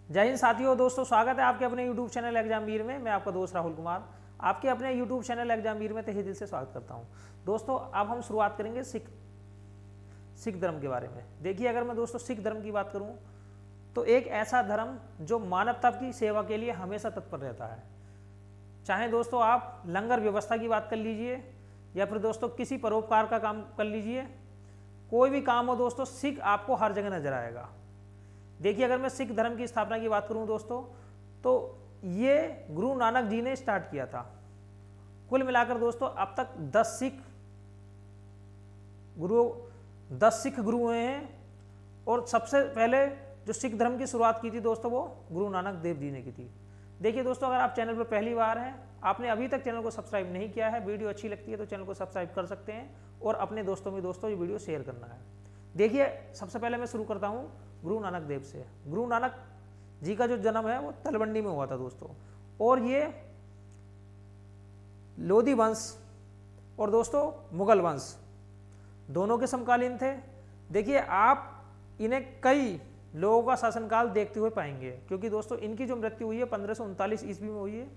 जय हिंद साथियों, दोस्तों स्वागत है आपके अपने YouTube चैनल एग्जामवीर में। मैं आपका दोस्त राहुल कुमार आपके अपने YouTube चैनल एग्जामवीर में तहे दिल से स्वागत करता हूं। दोस्तों अब हम शुरुआत करेंगे सिख धर्म के बारे में। देखिए, अगर मैं दोस्तों सिख धर्म की बात करूं तो एक ऐसा धर्म जो मानवता की सेवा के लिए हमेशा तत्पर रहता है। चाहे दोस्तों आप लंगर व्यवस्था की बात कर लीजिए या फिर दोस्तों किसी परोपकार का काम कर लीजिए, कोई भी काम हो दोस्तों, सिख आपको हर जगह नजर आएगा। देखिए, अगर मैं सिख धर्म की स्थापना की बात करूं दोस्तों, तो ये गुरु नानक जी ने स्टार्ट किया था। कुल मिलाकर दोस्तों अब तक 10 सिख गुरु हुए हैं। और सबसे पहले जो सिख धर्म की शुरुआत की थी दोस्तों, वो गुरु नानक देव जी ने की थी। देखिए दोस्तों, अगर आप चैनल पर पहली बार हैं, आपने अभी तक चैनल को सब्सक्राइब नहीं किया है, वीडियो अच्छी लगती है तो चैनल को सब्सक्राइब कर सकते हैं और अपने दोस्तों में दोस्तों ये वीडियो शेयर करना है। देखिए, सबसे पहले मैं शुरू करता हूँ गुरु नानक देव से। गुरु नानक जी का जो जन्म है वो तलवंडी में हुआ था दोस्तों, और ये लोधी वंश और दोस्तों मुगल वंश दोनों के समकालीन थे। देखिए, आप इन्हें कई लोगों का शासनकाल देखते हुए पाएंगे, क्योंकि दोस्तों इनकी जो मृत्यु हुई है 1539 ईस्वी में हुई है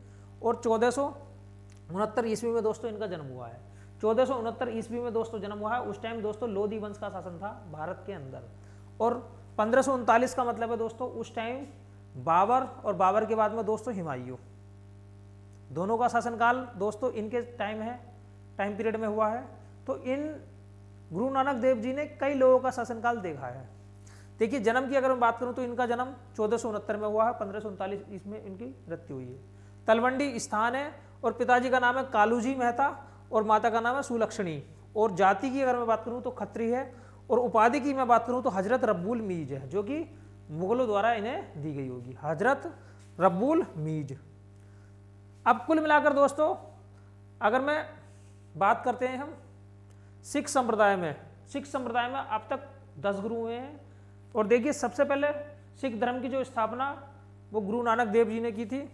और 1469 ईस्वी में दोस्तों इनका जन्म हुआ है। 1469 ईस्वी में दोस्तों जन्म हुआ है। उस टाइम दोस्तों लोधी वंश का शासन था भारत के अंदर, और 1539 का मतलब है दोस्तों उस टाइम बाबर, और बाबर के बाद में दोस्तों हुमायूं, दोनों का शासनकाल दोस्तों इनके टाइम पीरियड में हुआ है। तो इन गुरु नानक देव जी ने कई लोगों का शासनकाल देखा है। देखिए, जन्म की अगर मैं बात करूं तो इनका जन्म 1469 में हुआ है, 1539 इसमें इनकी मृत्यु हुई है। तलवंडी स्थान है और पिताजी का नाम है कालूजी मेहता और माता का नाम है सुलक्षणी। और जाति की अगर मैं बात करूं तो खत्री है, और उपाधि की मैं बात करूं तो हजरत रब्बुल मीज है, जो कि मुगलों द्वारा इन्हें दी गई होगी, हजरत रब्बुल मीज। अब कुल मिलाकर दोस्तों अगर मैं बात करते हैं हम सिख संप्रदाय में अब तक 10 गुरु हुए हैं। और देखिए, सबसे पहले सिख धर्म की जो स्थापना वो गुरु नानक देव जी ने की थी।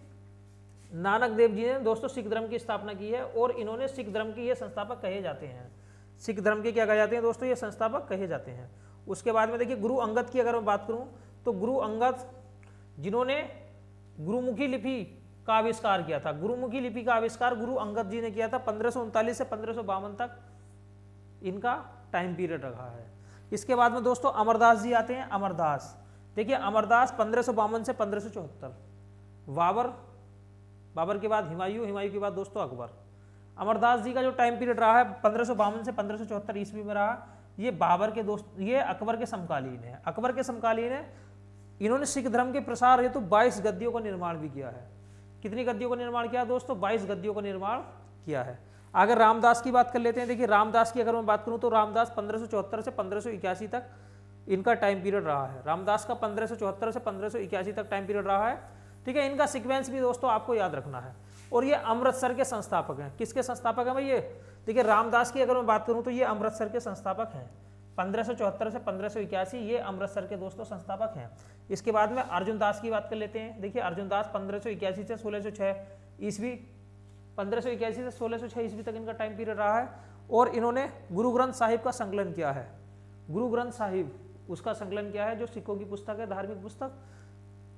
नानक देव जी ने दोस्तों सिख धर्म की स्थापना की है, और इन्होंने सिख धर्म के ये संस्थापक कहे जाते हैं। सिख धर्म के क्या कहे जाते हैं दोस्तों? ये संस्थापक कहे जाते हैं। उसके बाद में देखिए, गुरु अंगद की अगर मैं बात करूं तो गुरु अंगद जिन्होंने गुरुमुखी लिपि का आविष्कार किया था, गुरुमुखी लिपि का आविष्कार गुरु अंगद जी ने किया था। 1539 से 1552 तक इनका टाइम पीरियड रहा है। इसके बाद में दोस्तों अमरदास जी आते हैं। अमरदास, देखिए अमरदास 1552 से 1574। बाबर के बाद हुमायूं के बाद दोस्तों अकबर। अमरदास जी का जो टाइम पीरियड रहा है 1552 से 1574 ईस्वी में रहा। ये ये अकबर के समकालीन है। इन्होंने सिख धर्म के प्रसार हेतु 22 गद्दियों का निर्माण भी किया है। कितनी गद्दियों का निर्माण किया दोस्तों? 22 गद्दियों का निर्माण किया है। अगर रामदास की बात कर लेते हैं, देखिए रामदास की अगर मैं बात करूं तो रामदास 1574 से 1581 तक इनका टाइम पीरियड रहा है। रामदास का 1574 से 1581 तक टाइम पीरियड रहा है। ठीक है, इनका सीक्वेंस भी दोस्तों आपको याद रखना है। और ये अमृतसर के संस्थापक हैं। किसके संस्थापक हैं भाई? ये देखिए, रामदास की अगर मैं बात करूं तो ये अमृतसर के संस्थापक हैं। 1574 से 1581 ये अमृतसर के दोस्तों संस्थापक हैं। इसके बाद में अर्जुन दास की बात कर लेते हैं। देखिए, अर्जुन दास 1581 से 1606 ईस्वी 1581 से 1606 ईस्वी तक इनका टाइम पीरियड रहा है। और इन्होंने गुरु ग्रंथ साहिब का संकलन किया है। गुरु ग्रंथ साहिब उसका संकलन किया है, जो सिखों की पुस्तक है, धार्मिक पुस्तक।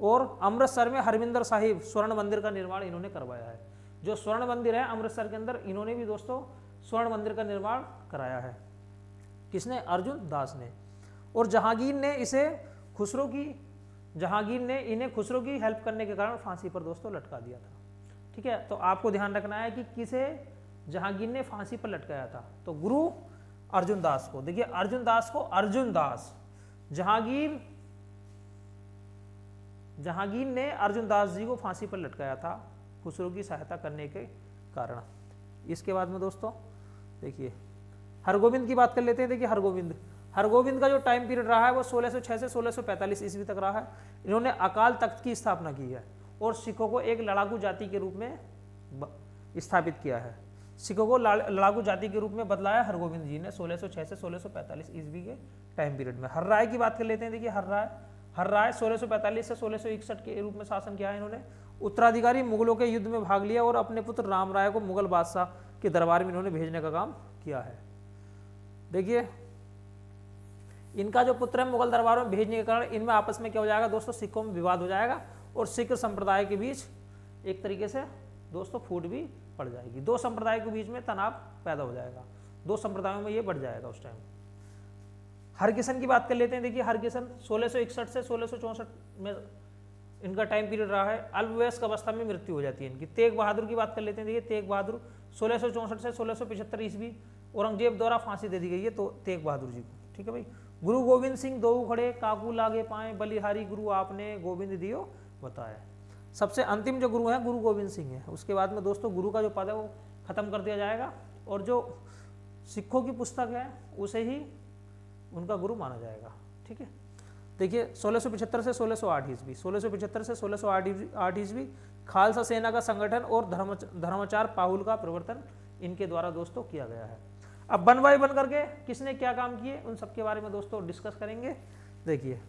और अमृतसर में हरमिंदर साहिब स्वर्ण मंदिर का निर्माण इन्होंने करवाया है। जो स्वर्ण मंदिर है अमृतसर के अंदर, इन्होंने भी दोस्तों स्वर्ण मंदिर का निर्माण कराया है। किसने? अर्जुन दास ने। और जहांगीर ने इन्हें खुसरो की हेल्प करने के कारण फांसी पर दोस्तों लटका दिया था। ठीक है, तो आपको ध्यान रखना है कि किसे जहांगीर ने फांसी पर लटकाया था? तो गुरु अर्जुन दास को। देखिए, अर्जुन दास जहांगीर ने अर्जुन दास जी को फांसी पर लटकाया था खुसरो की सहायता करने के कारण। इसके बाद में दोस्तों देखिए हरगोविंद की बात कर लेते हैं। देखिए, हरगोविंद का जो टाइम पीरियड रहा है वो 1606 से 1645 ईस्वी तक रहा है। इन्होंने अकाल तख्त की स्थापना की है और सिखों को एक लड़ाकू जाति के रूप में स्थापित किया है। सिखों को लड़ाकू जाति के रूप में बदलाया हरगोविंद जी ने 1606 से 1645 ईस्वी के टाइम पीरियड में। हर्राय की बात कर लेते हैं। देखिए, हर्राय 1645 से 1661 के रूप में शासन किया है इन्होंने। उत्तराधिकारी मुगलों के युद्ध में भाग लिया और अपने पुत्र राम राय को मुगल बादशाह के दरबार में इन्होंने भेजने का काम किया है। देखिए, इनका जो पुत्र है मुगल दरबार में भेजने के कारण इनमें आपस में क्या हो जाएगा दोस्तों, सिखों में विवाद हो जाएगा और सिख संप्रदाय के बीच एक तरीके से दोस्तों फूट भी पड़ जाएगी। दो संप्रदाय के बीच में तनाव पैदा हो जाएगा, दो संप्रदायों में ये बढ़ जाएगा उस टाइम। हरकिशन की बात कर लेते हैं। देखिए हरकिशन 1661 से 1664 में इनका टाइम पीरियड रहा है। अल्पवयस्क अवस्था में मृत्यु हो जाती है इनकी। तेग बहादुर की बात कर लेते हैं। देखिए तेग बहादुर 1664 से 1675 ईस्वी औरंगजेब द्वारा फांसी दे दी गई है तो तेग बहादुर जी को। ठीक है भाई। गुरु गोविंद सिंह दो खड़े काकू लागे पाए, बलिहारी गुरु आपने गोविंद दियो बताया। सबसे अंतिम जो गुरु है गुरु गोविंद सिंह है। उसके बाद में दोस्तों गुरु का जो पद है वो खत्म कर दिया जाएगा और जो सिखों की पुस्तक है उसे ही उनका गुरु माना जाएगा। ठीक है। देखिए 1675 से 1608 ईस्वी, 1675 से 1608 ईस्वी खालसा सेना का संगठन और धर्माचार पाहुल का प्रवर्तन इनके द्वारा दोस्तों किया गया है। अब वन बाय वन करके किसने क्या काम किए उन सबके बारे में दोस्तों डिस्कस करेंगे। देखिए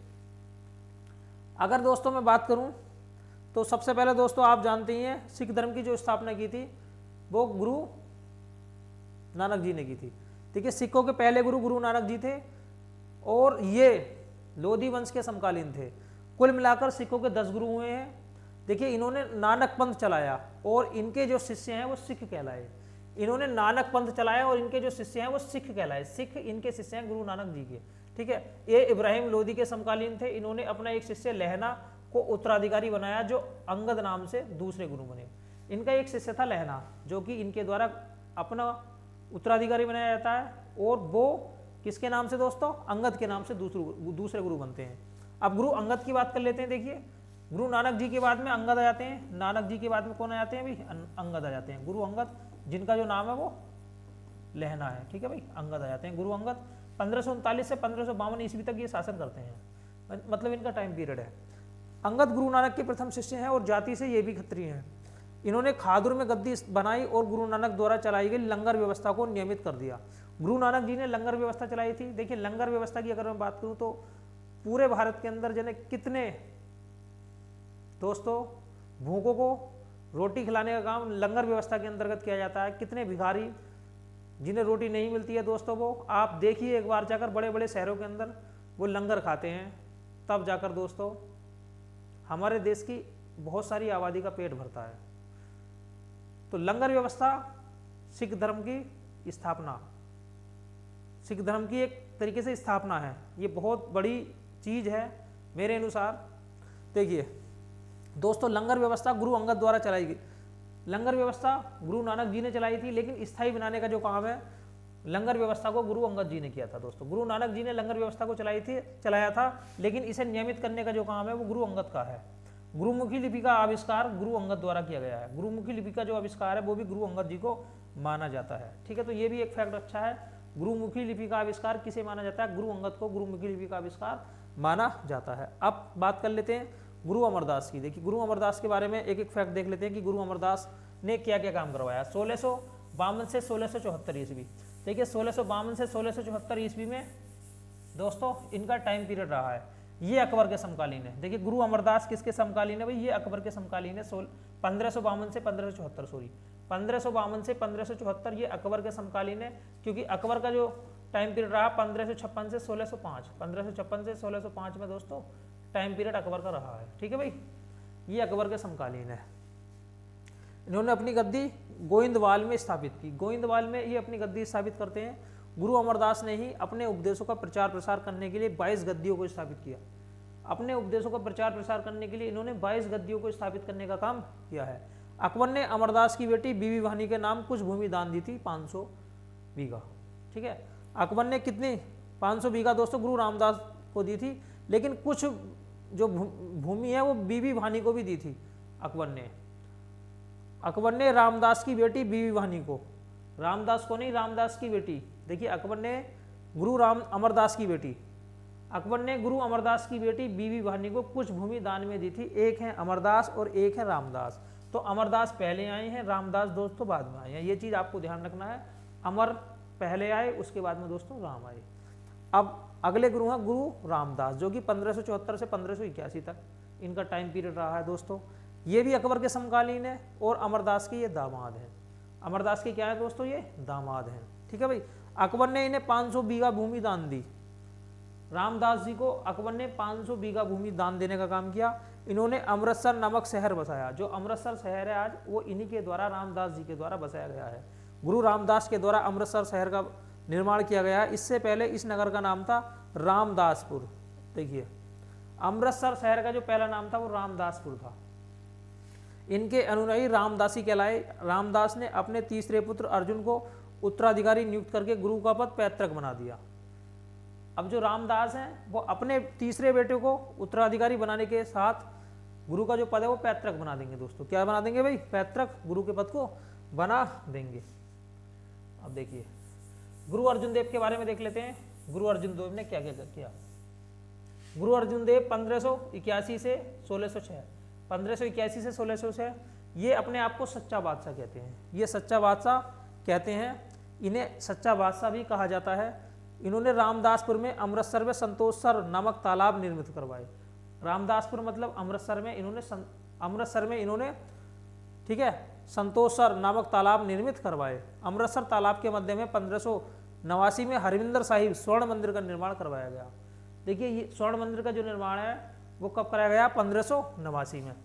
अगर दोस्तों मैं बात करूं तो सबसे पहले दोस्तों आप जानते ही हैं सिख धर्म की जो स्थापना की थी वो गुरु नानक जी ने की थी। देखिए सिखों के पहले गुरु गुरु नानक जी थे और ये लोधी वंश के समकालीन थे। कुल मिलाकर सिखों के 10 गुरु हुए हैं। देखिए इन्होंने नानक पंथ चलाया और इनके जो शिष्य हैं वो सिख कहलाए। इन्होंने नानक पंथ चलाया और इनके जो शिष्य हैं वो सिख कहलाए। सिख इनके शिष्य हैं गुरु नानक जी के। ठीक है। ये इब्राहिम लोधी के समकालीन थे। इन्होंने अपना एक शिष्य लहना को उत्तराधिकारी बनाया जो अंगद नाम से दूसरे गुरु बने। इनका एक शिष्य था लहना जो कि इनके द्वारा अपना उत्तराधिकारी बनाया जाता है और वो किसके नाम से दोस्तों, अंगद के नाम से दूसरे गुरु बनते हैं। अब गुरु अंगद की बात कर लेते हैं। देखिए गुरु नानक जी के बाद में अंगद आ जाते हैं। नानक जी के बाद में कौन आ जाते हैं भाई, अंगद आ जाते हैं। गुरु अंगद जिनका जो नाम है वो लहना है। ठीक है भाई, अंगद आ जाते हैं। गुरु अंगद 1539 से 1552 ईस्वी तक ये शासन करते हैं, मतलब इनका टाइम पीरियड है। अंगद गुरु नानक के प्रथम शिष्य हैं और जाति से ये भी क्षत्रिय हैं। इन्होंने खादुर में गद्दी बनाई और गुरु नानक द्वारा चलाई गई लंगर व्यवस्था को नियमित कर दिया। गुरु नानक जी ने लंगर व्यवस्था चलाई थी। देखिए लंगर व्यवस्था की अगर मैं बात करूं तो पूरे भारत के अंदर जने कितने दोस्तों भूखों को रोटी खिलाने का काम लंगर व्यवस्था के अंतर्गत किया जाता है। कितने भिखारी जिन्हें रोटी नहीं मिलती है दोस्तों, वो आप देखिए एक बार जाकर बड़े बड़े शहरों के अंदर वो लंगर खाते हैं, तब जाकर दोस्तों हमारे देश की बहुत सारी आबादी का पेट भरता है। तो लंगर व्यवस्था सिख धर्म की स्थापना, सिख धर्म की एक तरीके से स्थापना है। ये बहुत बड़ी चीज़ है मेरे अनुसार। देखिए दोस्तों लंगर व्यवस्था गुरु अंगद द्वारा चलाई गई। लंगर व्यवस्था गुरु नानक जी ने चलाई थी, लेकिन स्थायी बनाने का जो काम है लंगर व्यवस्था को गुरु अंगद जी ने किया था। दोस्तों गुरु नानक जी ने लंगर व्यवस्था को चलाया था, लेकिन इसे नियमित करने का जो काम है वो गुरु अंगद का है। गुरुमुखी लिपि का आविष्कार गुरु अंगद द्वारा किया गया है। गुरुमुखी लिपि का जो आविष्कार है वो भी गुरु अंगद जी को माना जाता है। ठीक है, तो ये भी एक फैक्ट अच्छा है। गुरुमुखी लिपि का आविष्कार किसे माना जाता है, गुरु अंगद को गुरुमुखी लिपि का आविष्कार माना जाता है। अब बात कर लेते हैं गुरु अमरदास की। देखिए गुरु अमरदास के बारे में एक एक फैक्ट देख लेते हैं कि गुरु अमरदास ने क्या क्या काम करवाया। 1652 से 1674 ईस्वी। देखिए 1652 से 1674 ईस्वी में दोस्तों इनका टाइम पीरियड रहा है। ये अकबर के समकालीन है। देखिए गुरु अमरदास किसके समकालीन है भाई, ये अकबर के समकालीन है। 1552 से 1574 सॉरी 1552 से 1574 ये अकबर के समकालीन है, क्योंकि अकबर का जो टाइम पीरियड रहा 1556 से 1605, 1556 से 1605 में दोस्तों टाइम पीरियड अकबर का रहा है। ठीक है भाई, ये अकबर के समकालीन है। इन्होंने अपनी गद्दी गोविंदवाल में स्थापित की। गोविंदवाल में ये अपनी गद्दी स्थापित करते हैं। गुरु अमरदास ने ही अपने उपदेशों का प्रचार प्रसार करने के लिए 22 गद्दियों को स्थापित किया। अपने उपदेशों का प्रचार प्रसार करने के लिए इन्होंने 22 गद्दियों को स्थापित करने का काम किया है। अकबर ने अमरदास की बेटी बीबी भानी के नाम कुछ भूमि दान दी थी, 500 बीघा। ठीक है, अकबर ने कितनी 500 बीघा दोस्तों गुरु रामदास को दी थी, लेकिन कुछ जो भूमि है वो बीबी भानी को भी दी थी। अकबर ने रामदास की बेटी बीबी भानी को, रामदास को नहीं, रामदास की बेटी। देखिए अकबर ने गुरु अमरदास की बेटी, अकबर ने गुरु अमरदास की बेटी बीबी भानी को कुछ भूमि दान में दी थी। एक है अमरदास और एक है रामदास। तो अमरदास पहले आए हैं, रामदास दोस्तों बाद में आए हैं। ये चीज़ आपको ध्यान रखना है। अमर पहले आए, उसके बाद में दोस्तों राम आए। अब अगले गुरु हैं गुरु रामदास, जो कि 1574 से 1581 तक इनका टाइम पीरियड रहा है। दोस्तों ये भी अकबर के समकालीन है और अमरदास के ये दामाद हैं। अमरदास के क्या है दोस्तों, ये दामाद हैं। ठीक है भाई, अकबर ने इन्हें 500 बीघा भूमि दान दी। रामदास जी को अकबर ने 500 बीघा भूमि दान देने का काम किया। इन्होंने अमृतसर नामक शहर बसाया। जो अमृतसर शहर है आज, वो इन्हीं के द्वारा, रामदास जी के द्वारा बसाया गया है। गुरु रामदास के द्वारा अमृतसर शहर का निर्माण किया गया है। इससे पहले इस नगर का नाम था रामदासपुर। देखिए, अमृतसर शहर का जो पहला नाम था वो रामदासपुर था। इनके अनुयायी रामदासी कहलाए। रामदास ने अपने तीसरे पुत्र अर्जुन को उत्तराधिकारी नियुक्त करके गुरु का पद पैतृक बना दिया। अब जो रामदास हैं वो अपने तीसरे बेटे को उत्तराधिकारी बनाने के साथ गुरु का जो पद है वो पैतृक बना देंगे। दोस्तों क्या बना देंगे भाई? पैतृक गुरु के पद को बना देंगे। अब देखिए, गुरु अर्जुन देव के बारे में देख लेते हैं। गुरु अर्जुन देव ने क्या क्या किया। गुरु अर्जुन देव 1581 से 1606, 1581 से 1606, ये अपने आप को सच्चा बादशाह कहते हैं। ये सच्चा बादशाह कहते हैं, इन्हें सच्चा बादशाह भी कहा जाता है। इन्होंने रामदासपुर में, अमृतसर में संतोषसर नामक तालाब निर्मित करवाए। रामदासपुर मतलब अमृतसर में इन्होंने ठीक है, संतोषसर नामक तालाब निर्मित करवाए। अमृतसर तालाब के मध्य में 1589 में हरमिंदर साहिब स्वर्ण मंदिर का निर्माण करवाया गया। देखिए, ये स्वर्ण मंदिर का जो निर्माण है वो कब कराया गया? 1589 में।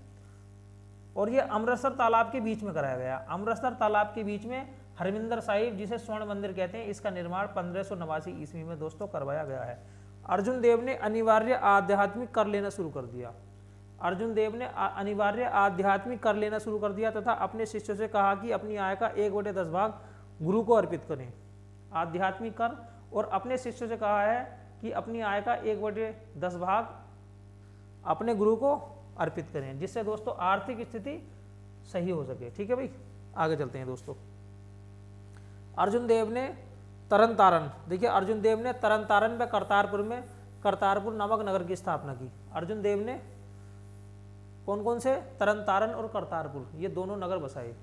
और ये अमृतसर तालाब के बीच में कराया गया। अमृतसर तालाब के बीच में हरमिंदर साहिब, जिसे स्वर्ण मंदिर कहते हैं, इसका निर्माण 1589 ईस्वी में दोस्तों करवाया गया है। अर्जुन देव ने अनिवार्य आध्यात्मिक कर लेना शुरू कर दिया। अर्जुन देव ने अनिवार्य आध्यात्मिक कर लेना शुरू कर दिया तथा अपने शिष्यों से कहा कि अपनी आय का 1/10 भाग गुरु को अर्पित करें। आध्यात्मिक कर, और अपने शिष्यों से कहा है कि अपनी आय का 1/10 भाग अपने गुरु को अर्पित करें, जिससे दोस्तों आर्थिक स्थिति सही हो सके। ठीक है भाई, आगे चलते हैं दोस्तों। अर्जुन देव ने तरन तारण, देखिए अर्जुन देव ने तरन तारण व करतारपुर में करतारपुर नामक नगर की स्थापना की। अर्जुन देव ने कौन कौन से? तरन तारण और करतारपुर, ये दोनों नगर बसाए।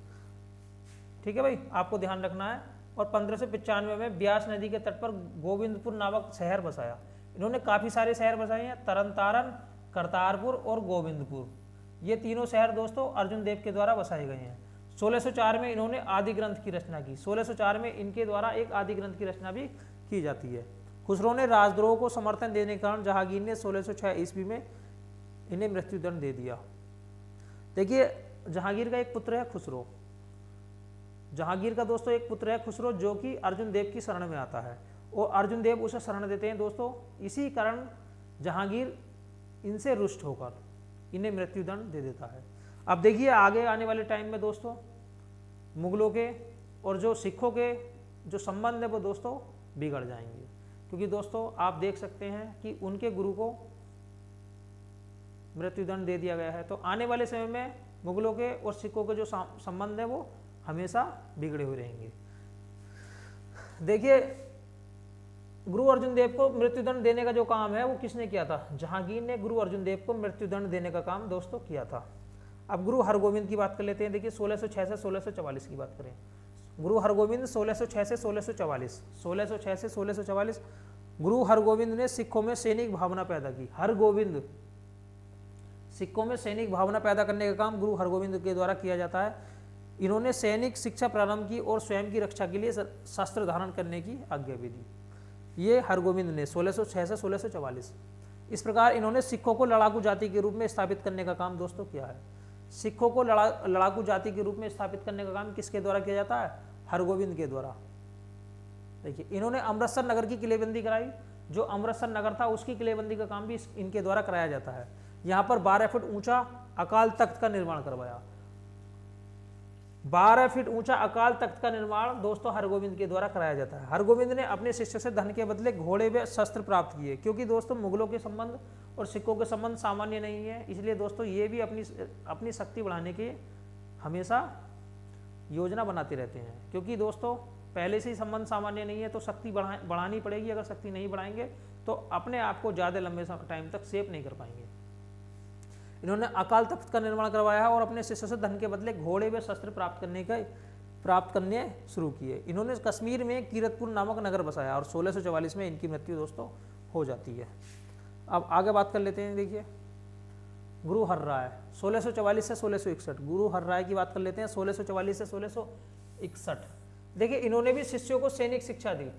ठीक है भाई, आपको ध्यान रखना है। और 1595 में ब्यास नदी के तट पर गोविंदपुर नामक शहर बसाया। इन्होंने काफ़ी सारे शहर बसाए हैं, तरन तारण, करतारपुर और गोविंदपुर। ये तीनों शहर दोस्तों अर्जुन देव के द्वारा बसाए गए हैं। 1604 में इन्होंने आदि ग्रंथ की रचना की। 1604 में इनके द्वारा एक आदि ग्रंथ की रचना भी की जाती है। खुसरो ने राजद्रोह को समर्थन देने के कारण जहांगीर ने 1606 ईस्वी में इन्हें मृत्युदंड दे दिया। देखिए, जहांगीर का एक पुत्र है खुसरो। जहांगीर का दोस्तों एक पुत्र है खुसरो, जो कि अर्जुन देव की शरण में आता है और अर्जुन देव उसे शरण देते हैं दोस्तों। इसी कारण जहांगीर इनसे रुष्ट होकर इन्हें मृत्युदंड दे देता है। अब देखिए, आगे आने वाले टाइम में दोस्तों मुगलों के और जो सिखों के जो संबंध है वो दोस्तों बिगड़ जाएंगे, क्योंकि दोस्तों आप देख सकते हैं कि उनके गुरु को मृत्युदंड दे दिया गया है। तो आने वाले समय में मुगलों के और सिखों के जो संबंध है वो हमेशा बिगड़े हुए रहेंगे। देखिए, गुरु अर्जुन देव को मृत्युदंड देने का जो काम है वो किसने किया था? जहांगीर ने गुरु अर्जुन देव को मृत्युदंड देने का काम दोस्तों किया था। अब गुरु हरगोविंद की बात कर लेते हैं। देखिए, 1606 से 1644 की बात करें। गुरु हरगोविंद 1606 से 1644, 1606 से 1644 गुरु हरगोविंद ने सिखों में सैनिक भावना पैदा की। हरगोविंद, सिखों में सैनिक भावना पैदा करने का काम गुरु हरगोविंद के द्वारा किया जाता है। इन्होंने सैनिक शिक्षा प्रारंभ की और स्वयं की रक्षा के लिए शस्त्र धारण करने की आज्ञा भी दी। ये हरगोविंद ने 1606 से 1644। इस प्रकार इन्होंने सिखों को लड़ाकू जाति के रूप में स्थापित करने का काम दोस्तों किया है। सिखों को लड़ाकू जाति के रूप में स्थापित करने का काम किसके द्वारा किया जाता है? हरगोविंद के द्वारा। देखिए, इन्होंने अमृतसर नगर की किलेबंदी कराई। जो अमृतसर नगर था उसकी किलेबंदी का काम भी इनके द्वारा कराया जाता है। यहाँ पर 12 फुट ऊंचा अकाल तख्त का निर्माण करवाया। 12 फीट ऊंचा अकाल तख्त का निर्माण दोस्तों हरगोविंद के द्वारा कराया जाता है। हरगोविंद ने अपने शिष्य से धन के बदले घोड़े व शस्त्र प्राप्त किए, क्योंकि दोस्तों मुगलों के संबंध और सिखों के संबंध सामान्य नहीं है, इसलिए दोस्तों ये भी अपनी शक्ति बढ़ाने की हमेशा योजना बनाते रहते हैं। क्योंकि दोस्तों पहले से ही संबंध सामान्य नहीं है तो शक्ति बढ़ानी पड़ेगी। अगर शक्ति नहीं बढ़ाएंगे तो अपने आप को ज़्यादा लंबे टाइम तक सेव नहीं कर पाएंगे। इन्होंने अकाल तख्त का निर्माण करवाया और अपने शिष्य से धन के बदले घोड़े व शस्त्र प्राप्त करने शुरू किए। इन्होंने कश्मीर में कीरतपुर नामक नगर बसाया और 1644 में इनकी मृत्यु दोस्तों हो जाती है। अब आगे बात कर लेते हैं। देखिए, गुरु हरराय 1644 से 1661, गुरु हरराय की बात कर लेते हैं 1644 से 1661। देखिए, इन्होंने भी शिष्यों को सैनिक शिक्षा दी।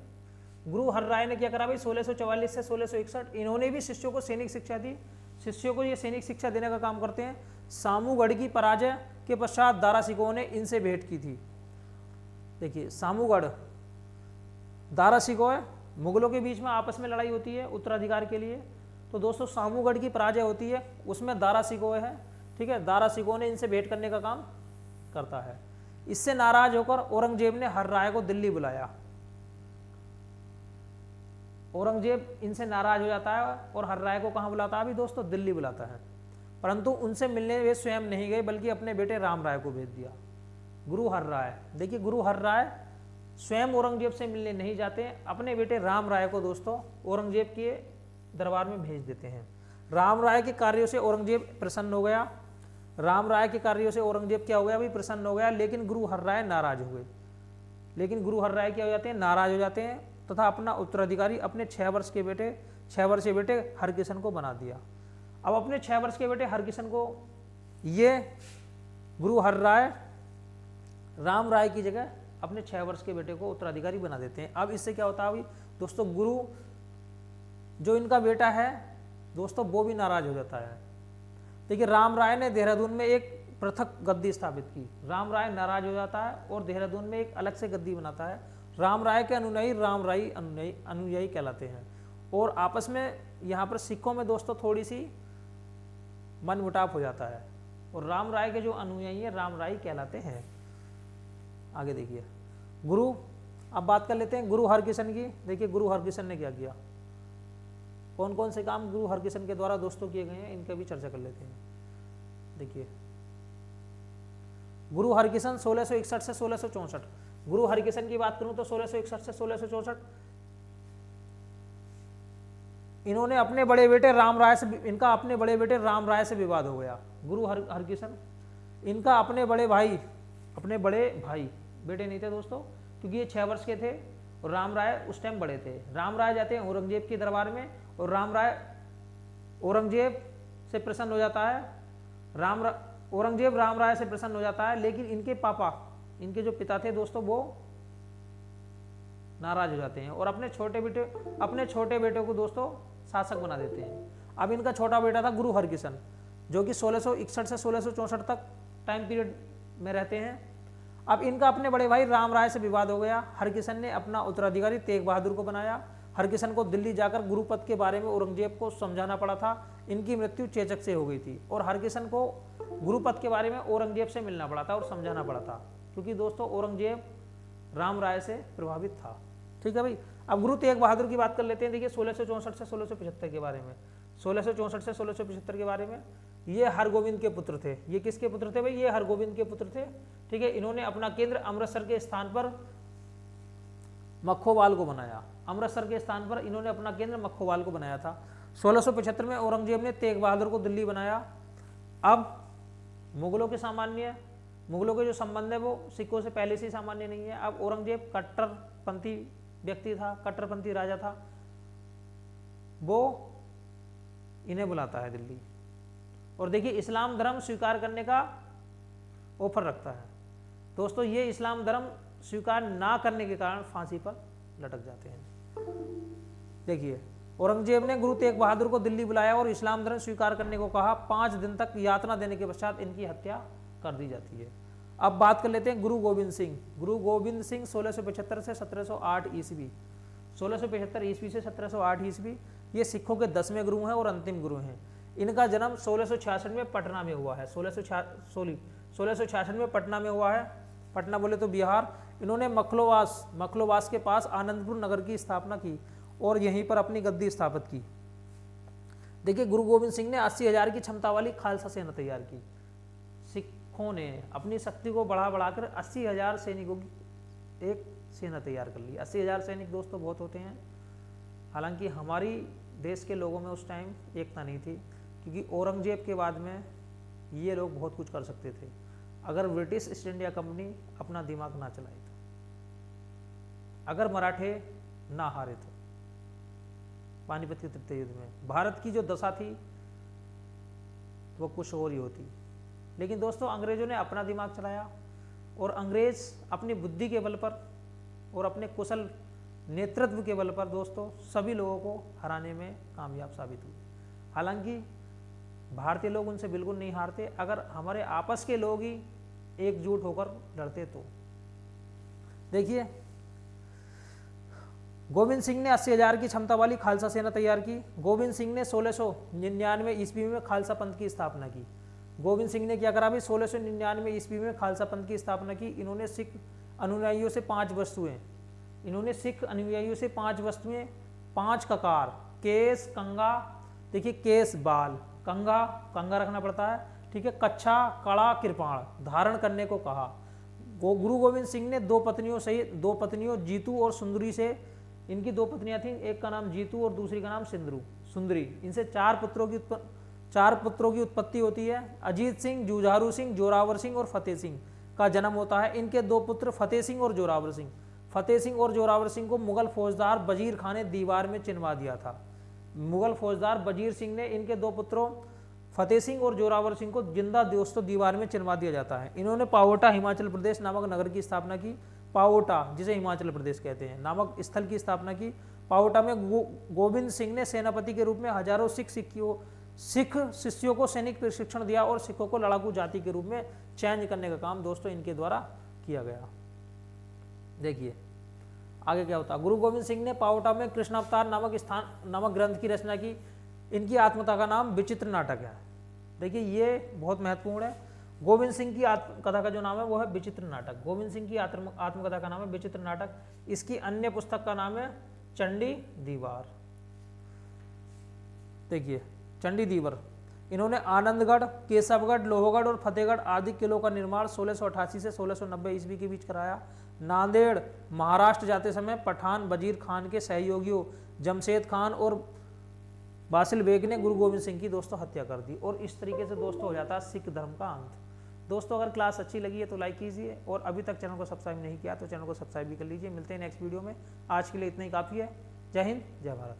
गुरु हरराय ने क्या करा भाई 1644 से 1661 इन्होंने भी शिष्यों को सैनिक शिक्षा दी। शिष्यों को ये सैनिक शिक्षा देने का काम करते हैं। सामूगढ़ की पराजय के पश्चात दारा सिकोह ने इनसे भेंट की थी। देखिए सामूगढ़, दारा सिकोह, मुगलों के बीच में आपस में लड़ाई होती है उत्तराधिकार के लिए। तो दोस्तों सामूगढ़ की पराजय होती है, उसमें दारा सिकोह है, ठीक है। दारा सिकोह ने इनसे भेंट करने का काम करता है। इससे नाराज होकर औरंगजेब ने हरराय को दिल्ली बुलाया। औरंगजेब इनसे नाराज हो जाता है और हरराय को कहाँ बुलाता है अभी दोस्तों? दिल्ली बुलाता है। परंतु उनसे मिलने वे स्वयं नहीं गए, बल्कि अपने बेटे रामराय को भेज दिया। गुरु हरराय, देखिए गुरु हरराय स्वयं औरंगजेब से मिलने नहीं जाते, अपने बेटे रामराय को दोस्तों औरंगजेब के दरबार में भेज देते हैं। रामराय के कार्यों से औरंगजेब प्रसन्न हो गया। रामराय के कार्यों से औरंगजेब क्या हो गया? भी प्रसन्न हो गया। लेकिन गुरु हरराय नाराज हो गए। लेकिन गुरु हरराय क्या हो जाते हैं? नाराज हो जाते हैं तथा अपना उत्तराधिकारी अपने 6 वर्षीय बेटे हरकिशन को बना दिया। अब अपने 6 वर्ष के बेटे हरकिशन को ये गुरु हरराय रामराय की जगह अपने 6 वर्ष के बेटे को उत्तराधिकारी बना देते हैं। अब इससे क्या होता है अभी दोस्तों? गुरु जो इनका बेटा है दोस्तों वो भी नाराज हो जाता है। देखिए रामराय ने देहरादून में एक पृथक गद्दी स्थापित की। रामराय नाराज हो जाता है और देहरादून में एक अलग से गद्दी बनाता है। रामराय के अनुयायी रामराई अनुयायी कहलाते हैं। और आपस में यहाँ पर सिखों में दोस्तों थोड़ी सी मनमुटाव हो जाता है और रामराय के जो अनुयायी हैं रामराई कहलाते हैं। आगे देखिए गुरु, अब बात कर लेते हैं गुरु हरकिशन की। देखिए गुरु हरकिशन ने क्या किया, कौन कौन से काम गुरु हरकिशन के द्वारा दोस्तों किए गए हैं, इनका भी चर्चा कर लेते हैं। देखिए गुरु हरकिशन 1661 से 1664। गुरु हरकिशन की बात करूं तो 1661 से 1664 इन्होंने अपने बड़े बेटे रामराय से, इनका अपने बड़े बेटे रामराय से विवाद हो गया। गुरु हरकिशन, इनका अपने बड़े भाई बेटे नहीं थे दोस्तों, क्योंकि ये 6 वर्ष के थे और रामराय उस टाइम बड़े थे। रामराय जाते हैं औरंगजेब के दरबार में और रामराय औरंगजेब से प्रसन्न हो जाता है। औरंगजेब रामराय से प्रसन्न हो जाता है, लेकिन इनके पापा, इनके जो पिता थे दोस्तों वो नाराज हो जाते हैं और अपने छोटे बेटे को दोस्तों शासक बना देते हैं। अब इनका छोटा बेटा था गुरु हरकिशन, जो कि 1661 से 1664 तक टाइम पीरियड में रहते हैं। अब इनका अपने बड़े भाई रामराय से विवाद हो गया। हरकिशन ने अपना उत्तराधिकारी तेग बहादुर को बनाया। हरकिशन को दिल्ली जाकर गुरुपद के बारे में औरंगजेब को समझाना पड़ा था। इनकी मृत्यु चेचक से हो गई थी और हरकिशन को गुरुपद के बारे में औरंगजेब से मिलना पड़ा था और समझाना पड़ा था, क्योंकि दोस्तों औरंगजेब रामराय से प्रभावित था। ठीक है भाई। अब गुरु तेग बहादुर की बात कर लेते हैं। देखिए 1664 से 1675 के बारे में, 1664 से 1675 के बारे में, ये हरगोविंद के पुत्र थे। ये किसके पुत्र थे भाई? ये हरगोविंद के पुत्र थे। ठीक है। इन्होंने अपना केंद्र अमृतसर के स्थान पर मखोवाल को बनाया। अमृतसर के स्थान पर इन्होंने अपना केंद्र मखोवाल को बनाया था। 1675 में औरंगजेब ने तेग बहादुर को दिल्ली बनाया। अब मुगलों के जो संबंध है वो सिखों से पहले से ही सामान्य नहीं है। अब औरंगजेब कट्टरपंथी व्यक्ति था, कट्टरपंथी राजा था, वो इन्हें बुलाता है दिल्ली और देखिए इस्लाम धर्म स्वीकार करने का ऑफर रखता है। दोस्तों ये इस्लाम धर्म स्वीकार ना करने के कारण फांसी पर लटक जाते हैं। देखिए औरंगजेब ने गुरु तेग बहादुर को दिल्ली बुलाया और इस्लाम धर्म स्वीकार करने को कहा। 5 दिन तक यातना देने के पश्चात इनकी हत्या कर दी जाती है। अब बात कर लेते हैं गुरु गोविंद सिंह। गुरु गोविंद सिंह 1675 से 1708 ईस्वी, 1675 ईस्वी से 1708 ईस्वी, ये सिखों के 10वें गुरु हैं और अंतिम गुरु हैं। इनका जन्म 1666 में पटना में हुआ है। 1666 में पटना में हुआ है। पटना बोले तो बिहार। इन्होंने मखलोवास के पास आनंदपुर नगर की स्थापना की और यहीं पर अपनी गद्दी स्थापित की। देखिए गुरु गोविंद सिंह ने 80,000 की क्षमता वाली खालसा सेना तैयार की। सिखों ने अपनी शक्ति को बढ़ाकर 80,000 सैनिकों की एक सेना तैयार कर ली। 80,000 सैनिक दोस्तों बहुत होते हैं। हालांकि हमारी देश के लोगों में उस टाइम एकता नहीं थी, क्योंकि औरंगजेब के बाद में ये लोग बहुत कुछ कर सकते थे अगर ब्रिटिश ईस्ट इंडिया कंपनी अपना दिमाग ना चलाई तो, अगर मराठे ना हारे तो। पानीपत के तृतीय युद्ध में भारत की जो दशा थी वो कुछ और ही होती। लेकिन दोस्तों अंग्रेजों ने अपना दिमाग चलाया और अंग्रेज अपनी बुद्धि के बल पर और अपने कुशल नेतृत्व के बल पर दोस्तों सभी लोगों को हराने में कामयाब साबित हुए। हालांकि भारतीय लोग उनसे बिल्कुल नहीं हारते, अगर हमारे आपस के लोग ही एकजुट होकर लड़ते तो। देखिए, गोविंद सिंह ने 80,000 की क्षमता वाली खालसा सेना तैयार की। गोविंद सिंह ने 1699 ईस्वी में खालसा पंथ की स्थापना की। गोविंद सिंह ने क्या करा भाई, 1699 ईस्वी में खालसा पंथ की स्थापना की। इन्होंने सिख अनुयायियों से 5 वस्तुएं 5 ककार, केस, कंगा, देखिए केस, बाल, कंगा रखना पड़ता है, ठीक है, कच्छा, कड़ा, कृपाण धारण करने को कहा। गुरु गोविंद सिंह ने 2 पत्नियों जीतू और सुंदरी से, इनकी 2 पत्नियां थीं, एक का नाम जीतू और दूसरी का नाम सुंदरी, इनसे 4 पुत्रों की उत्पत्ति होती है। अजीत सिंह, जुझारू सिंह, जोरावर सिंह और फतेह सिंह का जन्म होता है। इनके 2 पुत्र फतेह सिंह और जोरावर सिंह को मुगल फौजदार वजीर खान ने दीवार में चिनवा दिया था। मुगल फौजदार वजीर सिंह ने इनके 2 पुत्रों फतेह सिंह और जोरावर सिंह को जिंदा दोस्तों दीवार में चिनवा दिया जाता है। इन्होंने पावोटा हिमाचल प्रदेश नामक नगर की स्थापना की। पावोटा, जिसे हिमाचल प्रदेश कहते हैं, नामक स्थल की स्थापना की। पावोटा में गोविंद सिंह ने सेनापति के रूप में हजारों सिख शिष्यों को सैनिक प्रशिक्षण दिया और सिखों को लड़ाकू जाति के रूप में चेंज करने का काम दोस्तों इनके द्वारा किया गया। देखिए आगे क्या होता है। गुरु गोविंद सिंह ने पावोटा में कृष्णावतार नामक ग्रंथ की रचना की। इनकी आत्मकथा का नाम विचित्र नाटक है। देखिए ये बहुत महत्वपूर्ण है। गोविंद सिंह की आत्मकथा का जो नाम है वो है विचित्र नाटक। गोविंद सिंह की आत्मकथा का नाम है विचित्र नाटक। इसकी अन्य पुस्तक का नाम है चंडी दीवार। देखिए चंडी दीवार, इन्होंने आनंदगढ़, केशवगढ़, लोहगढ़ और फतेहगढ़ आदि किलों का निर्माण 1688 से 1690 ईस्वी के बीच कराया। नांदेड़ महाराष्ट्र जाते समय पठान वजीर खान के सहयोगियों जमशेद खान और बासिल बेग ने गुरु गोविंद सिंह की दोस्तों हत्या कर दी। और इस तरीके से दोस्तों हो जाता है सिख धर्म का अंत। दोस्तों अगर क्लास अच्छी लगी है तो लाइक कीजिए, और अभी तक चैनल को सब्सक्राइब नहीं किया तो चैनल को सब्सक्राइब भी कर लीजिए। मिलते हैं नेक्स्ट वीडियो में। आज के लिए इतना ही काफ़ी है। जय हिंद, जय भारत।